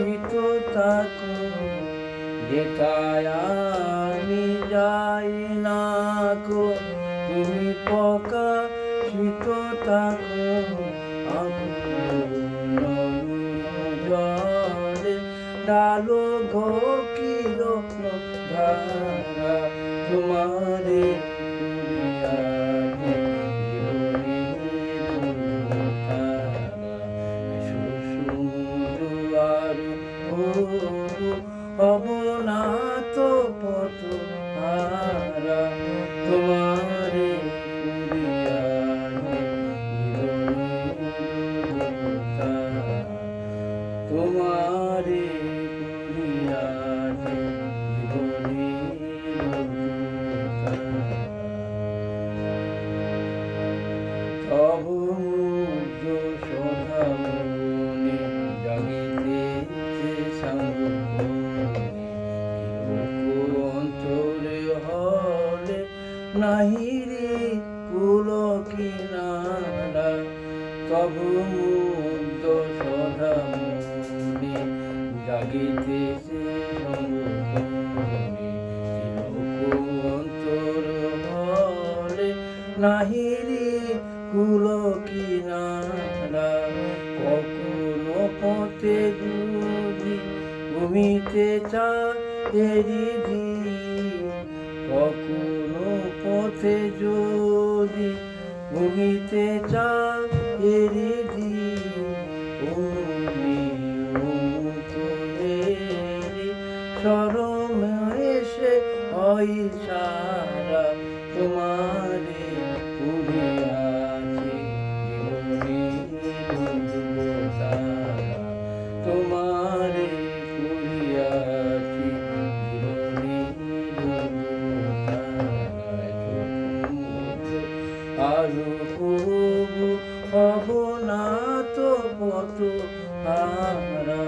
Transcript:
শীত থাকো যেথায় আমি যাই না গো, তুমি প্রকাশিত থাকো জলে ডালো গভীর ধারা তোমারে অবনাত পথ হারা তোমারে তোমারে তব মুগ্ধ সদামনে জাগিতেছে অন্তরে হলে নাহিরে কুল কিনারা, তব মুগ্ধ সদামনে জাগিতেছে অন্তর হলে নাহিরে কুল কিনারা। কখনো পথে যদি ঘুমিতে চারি কখনো পথে যদি ঘুমিতে চারি শরম এসে হয় সারা তোমারে পুরিয়াছে তোমারে পুরিয়াছি আরো প্রভু অবনাত পথ হারা।